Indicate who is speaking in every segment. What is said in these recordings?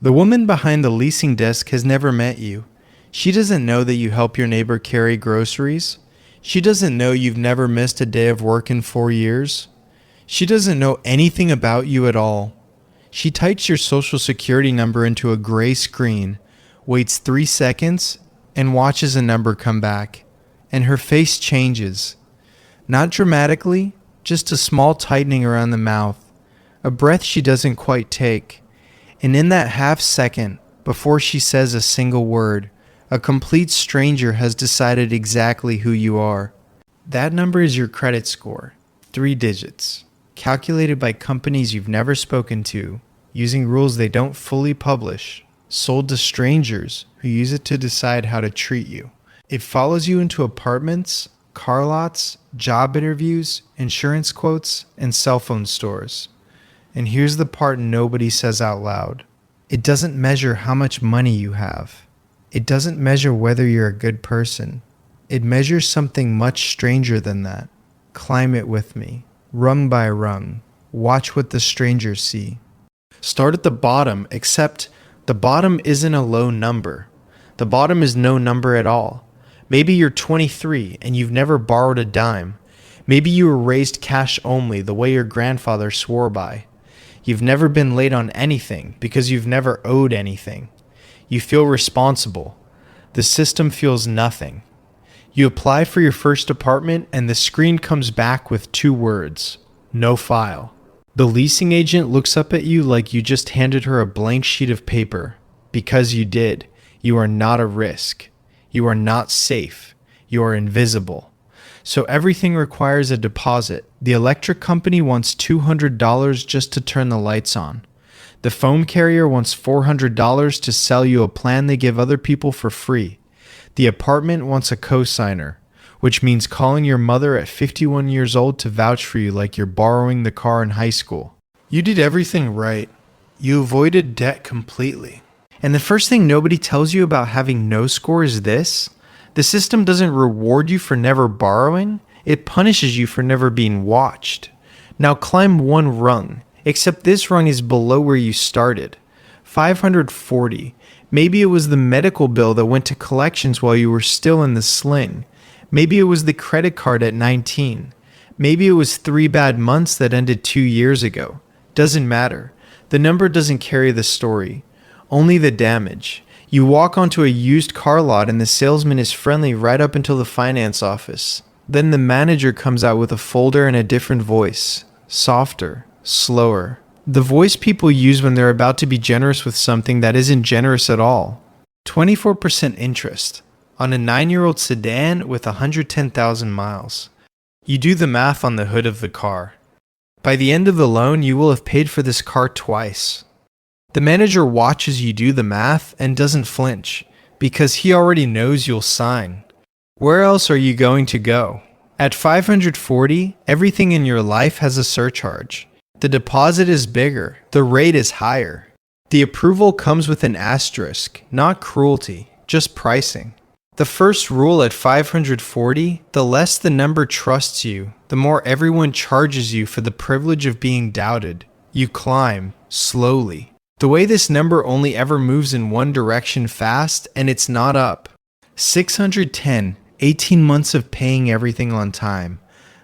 Speaker 1: The woman behind the leasing desk has never met you. She doesn't know that you help your neighbor carry groceries. She doesn't know you've never missed a day of work in 4 years. She doesn't know anything about you at all. She types your social security number into a gray screen, waits 3 seconds, and watches a number come back. And her face changes. Not dramatically, just a small tightening around the mouth. A breath she doesn't quite take. And in that half second, before she says a single word, a complete stranger has decided exactly who you are. That number is your credit score, 3 digits, calculated by companies you've never spoken to, using rules they don't fully publish, sold to strangers who use it to decide how to treat you. It follows you into apartments, car lots, job interviews, insurance quotes, and cell phone stores. And here's the part nobody says out loud. It doesn't measure how much money you have. It doesn't measure whether you're a good person. It measures something much stranger than that. Climb it with me, rung by rung. Watch what the strangers see. Start at the bottom, except the bottom isn't a low number. The bottom is no number at all. Maybe you're 23 and you've never borrowed a dime. Maybe you were raised cash only the way your grandfather swore by. You've never been late on anything because you've never owed anything. You feel responsible. The system feels nothing. You apply for your first apartment and the screen comes back with 2 words, no file. The leasing agent looks up at you like you just handed her a blank sheet of paper. Because you did. You are not a risk. You are not safe. You are invisible. So everything requires a deposit. The electric company wants $200 just to turn the lights on. The phone carrier wants $400 to sell you a plan they give other people for free. The apartment wants a cosigner, which means calling your mother at 51 years old to vouch for you like you're borrowing the car in high school. You did everything right. You avoided debt completely. And the first thing nobody tells you about having no score is this. The system doesn't reward you for never borrowing. It punishes you for never being watched. Now climb 1 rung. Except this rung is below where you started. 540. Maybe it was the medical bill that went to collections while you were still in the sling. Maybe it was the credit card at 19. Maybe it was 3 bad months that ended 2 years ago. Doesn't matter. The number doesn't carry the story. Only the damage. You walk onto a used car lot and the salesman is friendly right up until the finance office. Then the manager comes out with a folder and a different voice. Softer. Slower. The voice people use when they're about to be generous with something that isn't generous at all. 24% interest on a 9-year-old sedan with 110,000 miles. You do the math on the hood of the car. By the end of the loan, you will have paid for this car twice. The manager watches you do the math and doesn't flinch because he already knows you'll sign. Where else are you going to go? At 540, everything in your life has a surcharge. The deposit is bigger. The rate is higher. The approval comes with an asterisk, not cruelty, just pricing. The first rule at 540, the less the number trusts you, the more everyone charges you for the privilege of being doubted. You climb, slowly. The way this number only ever moves in one direction fast, and it's not up. 610, 18 months of paying everything on time.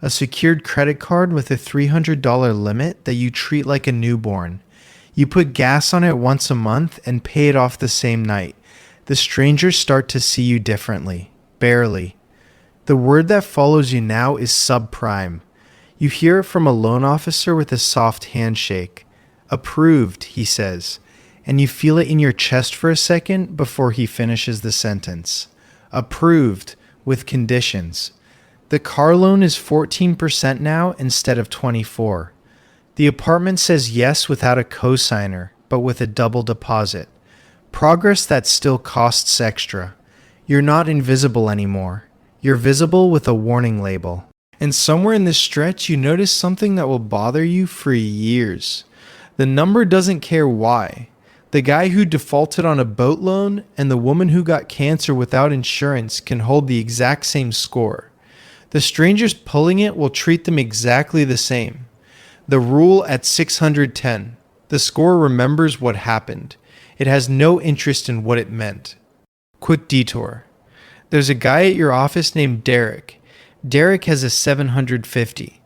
Speaker 1: A secured credit card with a $300 limit that you treat like a newborn. You put gas on it once a month and pay it off the same night. The strangers start to see you differently. Barely. The word that follows you now is subprime. You hear it from a loan officer with a soft handshake. Approved, he says, and you feel it in your chest for a second before he finishes the sentence. Approved, with conditions. The car loan is 14% now instead of 24%. The apartment says yes without a cosigner, but with a double deposit. Progress that still costs extra. You're not invisible anymore. You're visible with a warning label. And somewhere in this stretch, you notice something that will bother you for years. The number doesn't care why. The guy who defaulted on a boat loan and the woman who got cancer without insurance can hold the exact same score. The strangers pulling it will treat them exactly the same. The rule at 610. The score remembers what happened. It has no interest in what it meant. Quick detour. There's a guy at your office named Derek. Derek has a 750.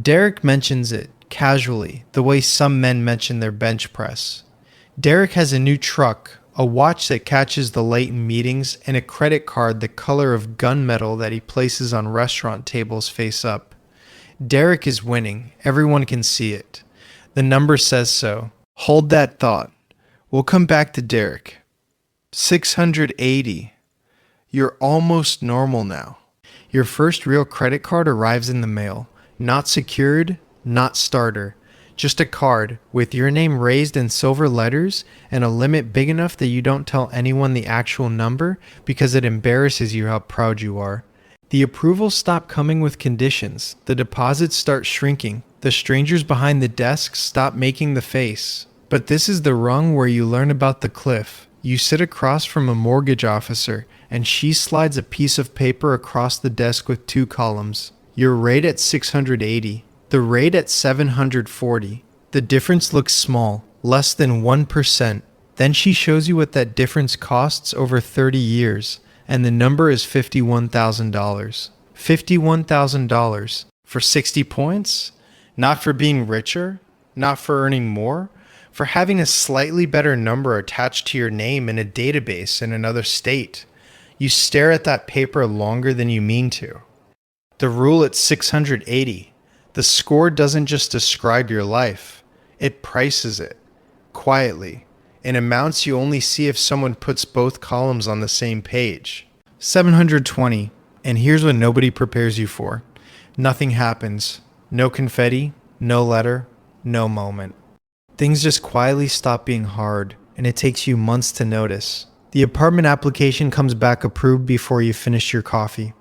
Speaker 1: Derek mentions it casually, the way some men mention their bench press. Derek has a new truck, a watch that catches the light in meetings, and a credit card the color of gunmetal that he places on restaurant tables face up. Derek is winning. Everyone can see it. The number says so. Hold that thought. We'll come back to Derek. 680. You're almost normal now. Your first real credit card arrives in the mail. Not secured, not starter. Just a card with your name raised in silver letters and a limit big enough that you don't tell anyone the actual number because it embarrasses you how proud you are. The approvals stop coming with conditions. The deposits start shrinking. The strangers behind the desk stop making the face. But this is the rung where you learn about the cliff. You sit across from a mortgage officer, and she slides a piece of paper across the desk with 2 columns. Your rate at 680. The rate at 740. The difference looks small, less than 1%. Then she shows you what that difference costs over 30 years, and the number is $51,000. $51,000 for 60 points? Not for being richer? Not for earning more? For having a slightly better number attached to your name in a database in another state. You stare at that paper longer than you mean to. The rule at 680. The score doesn't just describe your life. It prices it. Quietly. In amounts you only see if someone puts both columns on the same page. 720. And here's what nobody prepares you for. Nothing happens. No confetti. No letter. No moment. Things just quietly stop being hard, and it takes you months to notice. The apartment application comes back approved before you finish your coffee.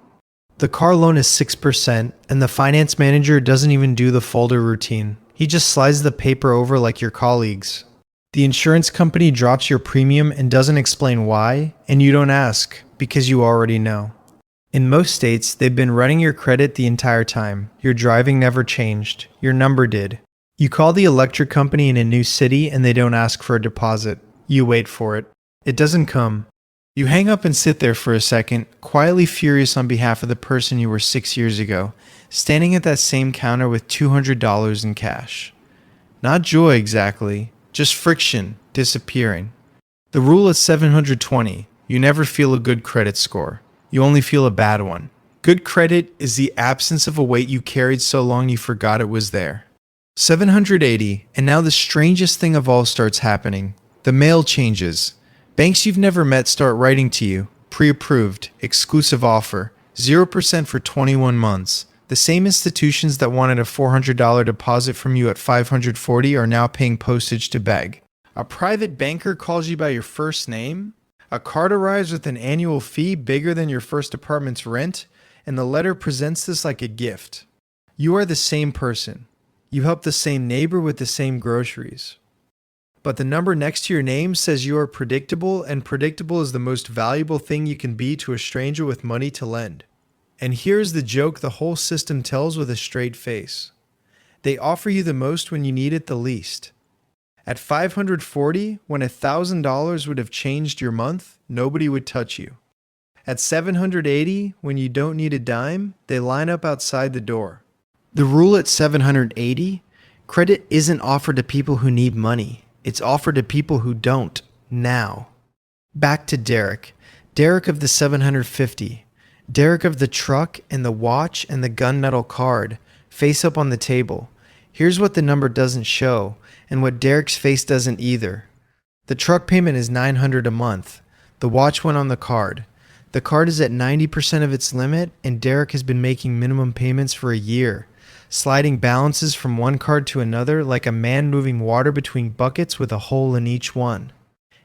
Speaker 1: The car loan is 6%, and the finance manager doesn't even do the folder routine. He just slides the paper over like your colleagues. The insurance company drops your premium and doesn't explain why, and you don't ask, because you already know. In most states, they've been running your credit the entire time. Your driving never changed. Your number did. You call the electric company in a new city and they don't ask for a deposit. You wait for it. It doesn't come. You hang up and sit there for a second, quietly furious on behalf of the person you were 6 years ago, standing at that same counter with $200 in cash. Not joy exactly, just friction disappearing. The rule is 720. You never feel a good credit score. You only feel a bad one. Good credit is the absence of a weight you carried so long you forgot it was there. 780, and now the strangest thing of all starts happening. The mail changes. Banks you've never met start writing to you. Pre-approved, exclusive offer, 0% for 21 months. The same institutions that wanted a $400 deposit from you at 540 are now paying postage to beg. A private banker calls you by your first name. A card arrives with an annual fee bigger than your first apartment's rent, and the letter presents this like a gift. You are the same person. You help the same neighbor with the same groceries. But the number next to your name says you are predictable, and predictable is the most valuable thing you can be to a stranger with money to lend. And here's the joke the whole system tells with a straight face. They offer you the most when you need it the least. At 540, when $1,000 would have changed your month, nobody would touch you. At 780, when you don't need a dime, they line up outside the door. The rule at 780, credit isn't offered to people who need money. It's offered to people who don't, now. Back to Derek. Derek of the 750. Derek of the truck and the watch and the gunmetal card, face up on the table. Here's what the number doesn't show, and what Derek's face doesn't either. The truck payment is $900 a month. The watch went on the card. The card is at 90% of its limit, and Derek has been making minimum payments for a year, sliding balances from one card to another like a man moving water between buckets with a hole in each one.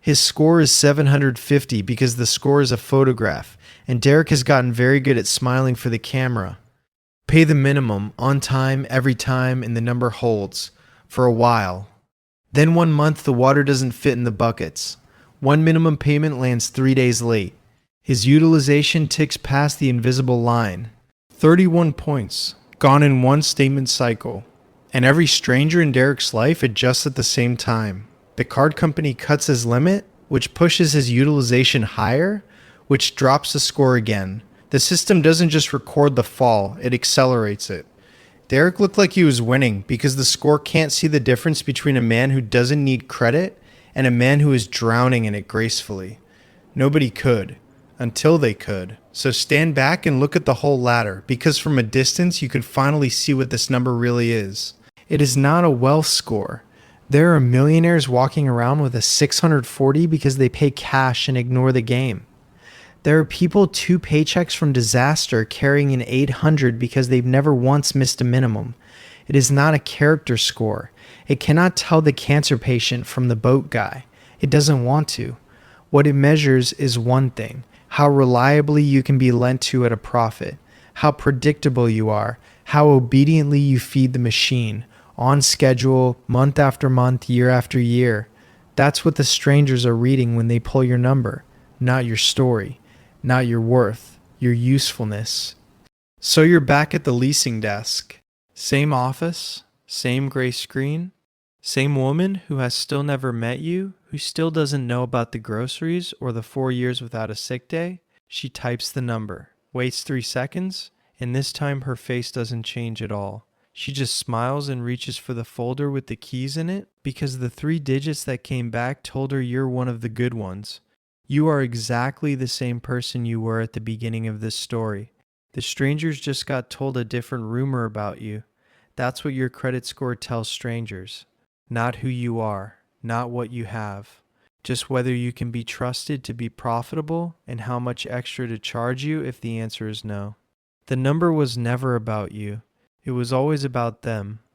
Speaker 1: His score is 750 because the score is a photograph, and Derek has gotten very good at smiling for the camera. Pay the minimum, on time, every time, and the number holds. For a while. Then 1 month the water doesn't fit in the buckets. One minimum payment lands 3 days late. His utilization ticks past the invisible line. 31 points, gone in one statement cycle. And every stranger in Derek's life adjusts at the same time. The card company cuts his limit, which pushes his utilization higher, which drops the score again. The system doesn't just record the fall, it accelerates it. Derek looked like he was winning because the score can't see the difference between a man who doesn't need credit and a man who is drowning in it gracefully. Nobody could, until they could. So stand back and look at the whole ladder, because from a distance you could finally see what this number really is. It is not a wealth score. There are millionaires walking around with a 640 because they pay cash and ignore the game. There are people 2 paychecks from disaster carrying an 800 because they've never once missed a minimum. It is not a character score. It cannot tell the cancer patient from the boat guy. It doesn't want to. What it measures is one thing: how reliably you can be lent to at a profit, how predictable you are, how obediently you feed the machine, on schedule, month after month, year after year. That's what the strangers are reading when they pull your number, not your story, not your worth, your usefulness. So you're back at the leasing desk. Same office, same gray screen, same woman who has still never met you, who still doesn't know about the groceries or the 4 years without a sick day. She types the number, waits 3 seconds, and this time her face doesn't change at all. She just smiles and reaches for the folder with the keys in it because the 3 digits that came back told her you're one of the good ones. You are exactly the same person you were at the beginning of this story. The strangers just got told a different rumor about you. That's what your credit score tells strangers. Not who you are, not what you have. Just whether you can be trusted to be profitable and how much extra to charge you if the answer is no. The number was never about you. It was always about them.